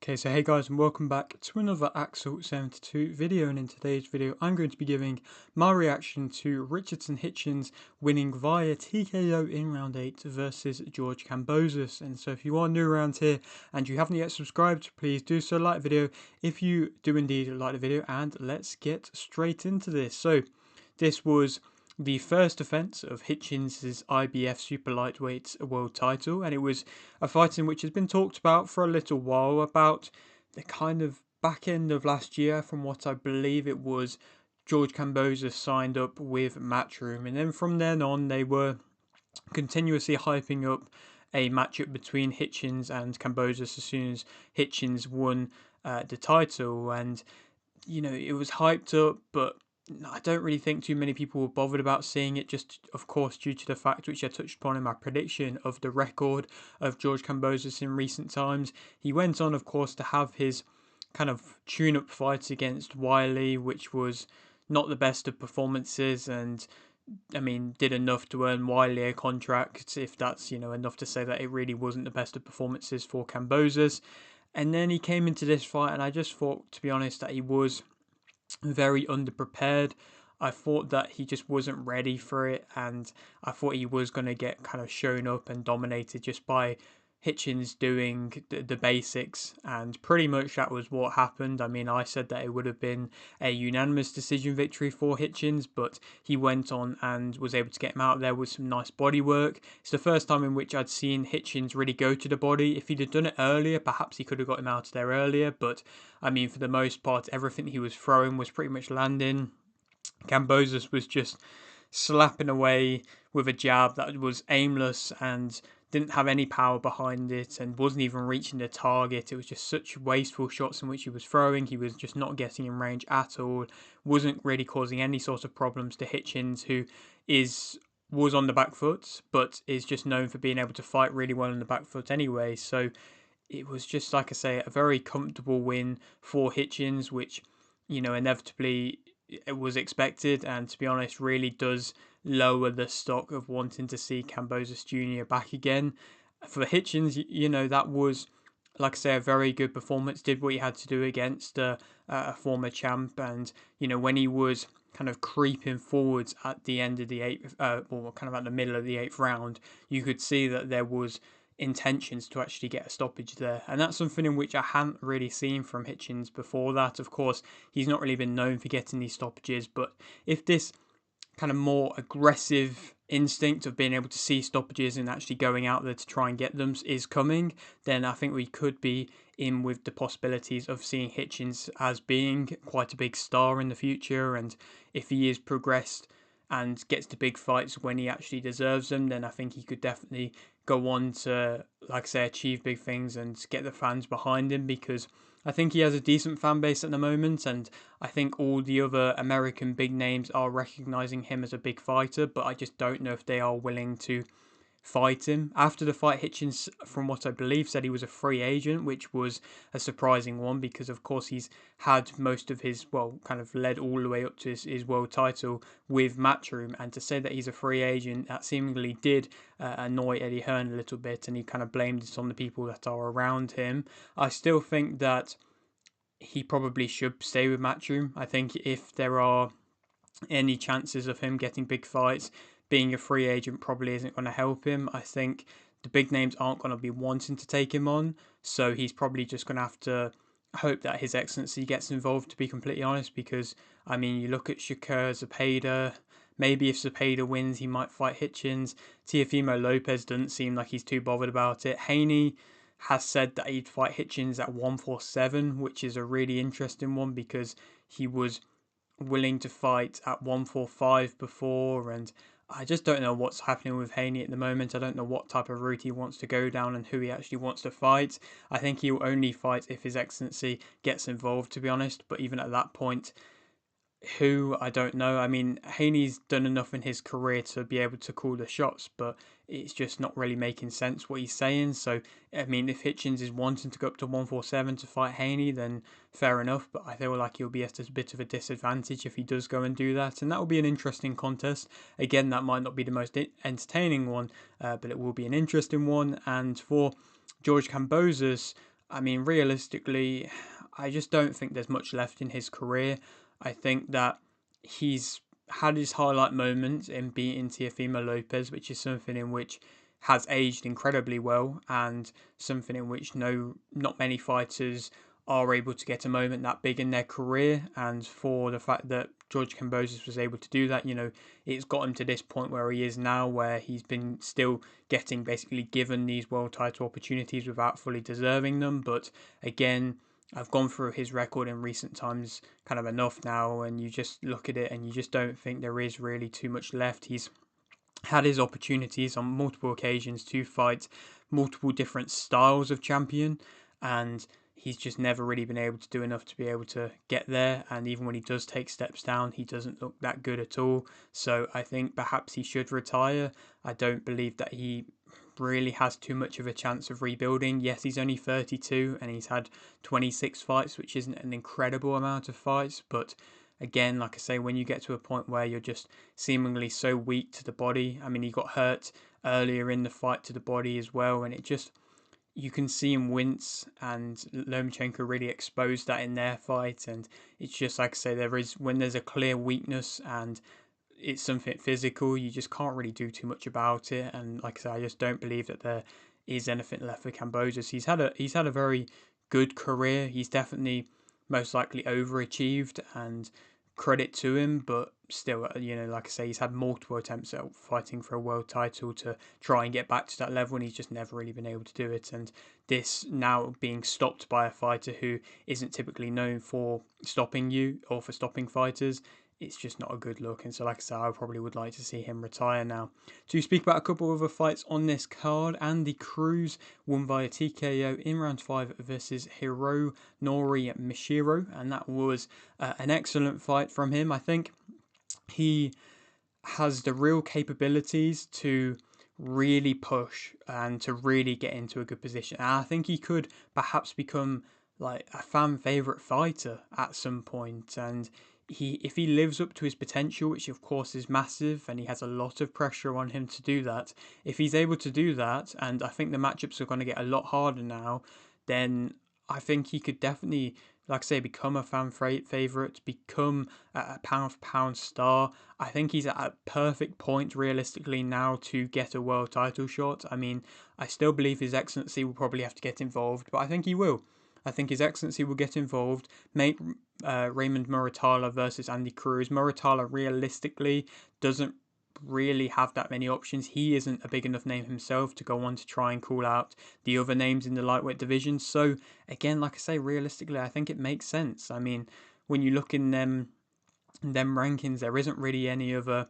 Okay, so hey guys and welcome back to another Axel 72 video, and in today's video I'm going to be giving my reaction to Richardson Hitchins winning via TKO in round 8 versus George Kambosos. And so if you are new around here and you haven't yet subscribed, please do so, like the video if you do indeed like the video, and let's get straight into this. So this was the first defence of Hitchins' IBF Super Lightweight World title, and it was a fight in which has been talked about for a little while, about the kind of back end of last year. From what I believe it was, George Kambosos signed up with Matchroom, and then from then on they were continuously hyping up a matchup between Hitchins and Kambosos as soon as Hitchins won the title. And you know, it was hyped up, but I don't really think too many people were bothered about seeing it, just of course due to the fact, which I touched upon in my prediction, of the record of George Kambosos in recent times. He went on, of course, to have his kind of tune-up fights against Wiley, which was not the best of performances, and I mean, did enough to earn Wiley a contract, if that's, you know, enough to say that it really wasn't the best of performances for Kambosos. And then he came into this fight, and I just thought, to be honest, that he was very underprepared. I thought that he just wasn't ready for it, and I thought he was going to get kind of shown up and dominated just by Hitchins doing the basics, and pretty much that was what happened. I mean, I said that it would have been a unanimous decision victory for Hitchins, but he went on and was able to get him out there with some nice body work. It's the first time in which I'd seen Hitchins really go to the body. If he'd have done it earlier, perhaps he could have got him out of there earlier, but I mean, for the most part, everything he was throwing was pretty much landing. Kambosos was just slapping away with a jab that was aimless and didn't have any power behind it, and wasn't even reaching the target. It was just such wasteful shots in which he was throwing. He was just not getting in range at all. Wasn't really causing any sort of problems to Hitchins, who was on the back foot, but is just known for being able to fight really well on the back foot anyway. So it was just, like I say, a very comfortable win for Hitchins, which, you know, inevitably it was expected, and to be honest, really does lower the stock of wanting to see Kambosos Jr. back again. For Hitchins, you know, that was, like I say, a very good performance. Did what he had to do against a former champ, and you know, when he was kind of creeping forwards at the end of the eighth, or kind of at the middle of the 8th round, you could see that there was intentions to actually get a stoppage there, and that's something in which I hadn't really seen from Hitchins before that. Of course, he's not really been known for getting these stoppages, but if this kind of more aggressive instinct of being able to see stoppages and actually going out there to try and get them is coming, then I think we could be in with the possibilities of seeing Hitchins as being quite a big star in the future. And if he is progressed and gets to big fights when he actually deserves them, then I think he could definitely go on to, like I say, achieve big things and get the fans behind him, because I think he has a decent fan base at the moment, and I think all the other American big names are recognizing him as a big fighter, but I just don't know if they are willing to fight him. After the fight, Hitchins, from what I believe, said he was a free agent, which was a surprising one, because of course he's had most of his, well, kind of led all the way up to his world title with Matchroom, and to say that he's a free agent, that seemingly did annoy Eddie Hearn a little bit, and he kind of blamed it on the people that are around him. I still think that he probably should stay with Matchroom. I think if there are any chances of him getting big fights, being a free agent probably isn't going to help him. I think the big names aren't going to be wanting to take him on, so he's probably just going to have to hope that His Excellency gets involved, to be completely honest, because, I mean, you look at Shakur, Zepeda, maybe if Zepeda wins, he might fight Hitchins. Teofimo Lopez doesn't seem like he's too bothered about it. Haney has said that he'd fight Hitchins at 147, which is a really interesting one, because he was willing to fight at 145 before, and I just don't know what's happening with Haney at the moment. I don't know what type of route he wants to go down and who he actually wants to fight. I think he'll only fight if His Excellency gets involved, to be honest, but even at that point, who, I don't know. I mean, Haney's done enough in his career to be able to call the shots, but it's just not really making sense what he's saying. So, I mean, if Hitchins is wanting to go up to 147 to fight Haney, then fair enough, but I feel like he'll be at a bit of a disadvantage if he does go and do that, and that will be an interesting contest. Again, that might not be the most entertaining one, but it will be an interesting one. And for George Kambosos, I mean, realistically, I just don't think there's much left in his career. I think that he's had his highlight moments in beating Teofimo Lopez, which is something in which has aged incredibly well, and something in which not many fighters are able to get a moment that big in their career. And for the fact that George Kambosos was able to do that, it's got him to this point where he is now, where he's been still getting basically given these world title opportunities without fully deserving them. But again, I've gone through his record in recent times kind of enough now, and you just look at it and you just don't think there is really too much left. He's had his opportunities on multiple occasions to fight multiple different styles of champion, and he's just never really been able to do enough to be able to get there. And even when he does take steps down, he doesn't look that good at all. So I think perhaps he should retire. I don't believe that he really has too much of a chance of rebuilding. Yes, he's only 32 and he's had 26 fights, which isn't an incredible amount of fights, but again, like I say, when you get to a point where you're just seemingly so weak to the body, I mean, he got hurt earlier in the fight to the body as well, and it just, you can see him wince, and Lomachenko really exposed that in their fight, and it's just, like I say, when there's a clear weakness and it's something physical, you just can't really do too much about it. And like I say, I just don't believe that there is anything left for Kambosos. He's had a very good career. He's definitely most likely overachieved, and credit to him, but still, like I say, he's had multiple attempts at fighting for a world title to try and get back to that level, and he's just never really been able to do it. And this now being stopped by a fighter who isn't typically known for stopping you or for stopping fighters, it's just not a good look. And so, like I said, I probably would like to see him retire now. To speak about a couple of other fights on this card, Andy Cruz won via TKO in round 5 versus Hironori Mishiro, and that was an excellent fight from him. I think he has the real capabilities to really push and to really get into a good position. And I think he could perhaps become like a fan favorite fighter at some point. And if he lives up to his potential, which of course is massive, and he has a lot of pressure on him to do that, if he's able to do that, and I think the matchups are going to get a lot harder now, then I think he could definitely, like I say, become a fan favourite, become a pound for pound star. I think he's at a perfect point realistically now to get a world title shot. I mean, I still believe His Excellency will probably have to get involved, but I think he will. I think His Excellency will get involved, make Raymond Muratalla versus Andy Cruz. Muratalla realistically doesn't really have that many options. He isn't a big enough name himself to go on to try and call out the other names in the lightweight division. So again, like I say, realistically, I think it makes sense. I mean, when you look in them rankings, there isn't really any other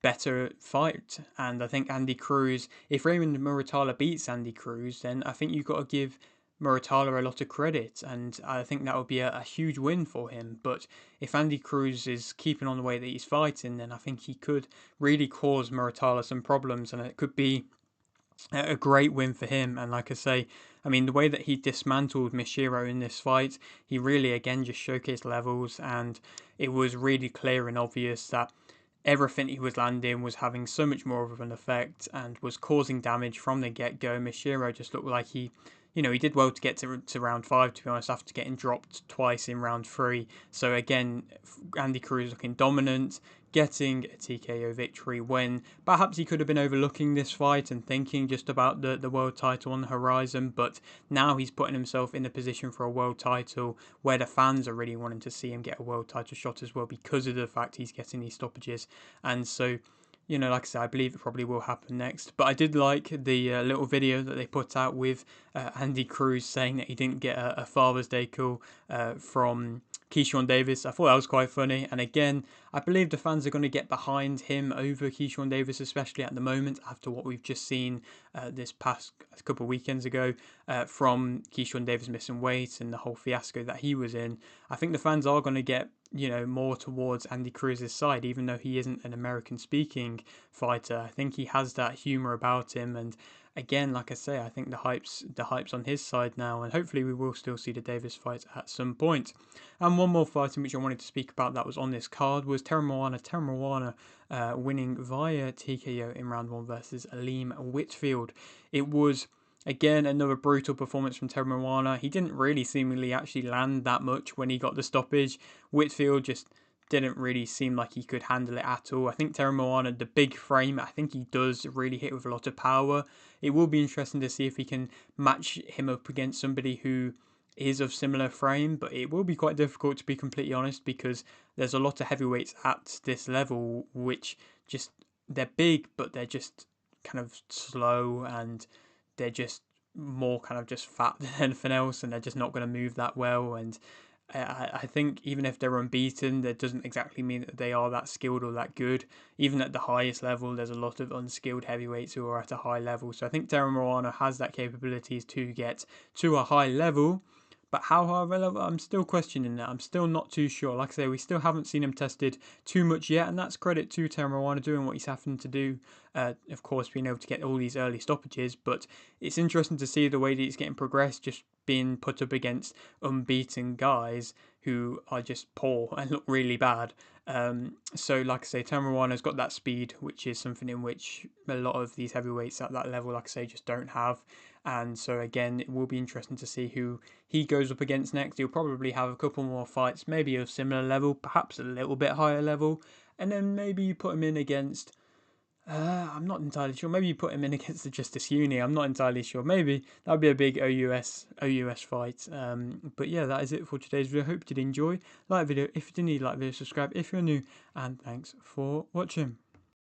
better fight. And I think Andy Cruz, if Raymond Muratalla beats Andy Cruz, then I think you've got to give Muratalla a lot of credit, and I think that would be a huge win for him. But if Andy Cruz is keeping on the way that he's fighting, then I think he could really cause Muratalla some problems, and it could be a great win for him. And like I say, I mean, the way that he dismantled Mishiro in this fight, he really again just showcased levels, and it was really clear and obvious that everything he was landing was having so much more of an effect and was causing damage from the get-go. Mishiro just looked like he did well to get to round 5, to be honest, after getting dropped twice in round 3. So again, Andy Cruz looking dominant, getting a TKO victory when perhaps he could have been overlooking this fight and thinking just about the world title on the horizon, but now he's putting himself in a position for a world title where the fans are really wanting to see him get a world title shot as well because of the fact he's getting these stoppages. And so, like I said, I believe it probably will happen next. But I did like the little video that they put out with Andy Cruz saying that he didn't get a Father's Day call from Keyshawn Davis. I thought that was quite funny. And again, I believe the fans are going to get behind him over Keyshawn Davis, especially at the moment after what we've just seen this past couple of weekends ago from Keyshawn Davis missing weight and the whole fiasco that he was in. I think the fans are going to get more towards Andy Cruz's side, even though he isn't an American-speaking fighter. I think he has that humour about him, and again, like I say, I think the hype's on his side now, and hopefully we will still see the Davis fight at some point. And one more fight in which I wanted to speak about that was on this card was Teremoana winning via TKO in round 1 versus Aleem Whitfield. It was Again, another brutal performance from Teremoana. He didn't really seemingly actually land that much when he got the stoppage. Whitfield just didn't really seem like he could handle it at all. I think Teremoana, the big frame, I think he does really hit with a lot of power. It will be interesting to see if he can match him up against somebody who is of similar frame, but it will be quite difficult, to be completely honest, because there's a lot of heavyweights at this level which just, they're big, but they're just kind of slow, and they're just more kind of just fat than anything else, and they're just not going to move that well. And I think even if they're unbeaten, that doesn't exactly mean that they are that skilled or that good. Even at the highest level, there's a lot of unskilled heavyweights who are at a high level. So I think Teremoana has that capabilities to get to a high level. But how high of a level, I'm still questioning that. I'm still not too sure. Like I say, we still haven't seen him tested too much yet, and that's credit to Teremoana doing what he's having to do. Of course, being able to get all these early stoppages, but it's interesting to see the way that he's getting progressed, just being put up against unbeaten guys who are just poor and look really bad. So, like I say, Teremoana's got that speed, which is something in which a lot of these heavyweights at that level, like I say, just don't have. And so, again, it will be interesting to see who he goes up against next. He'll probably have a couple more fights, maybe of similar level, perhaps a little bit higher level, and then maybe you put him in against. I'm not entirely sure. Maybe you put him in against the Justice Uni. I'm not entirely sure. Maybe that would be a big OUS fight. But yeah, that is it for today's video. Hope you did enjoy. Like the video if you did, like the video, subscribe if you're new, and thanks for watching.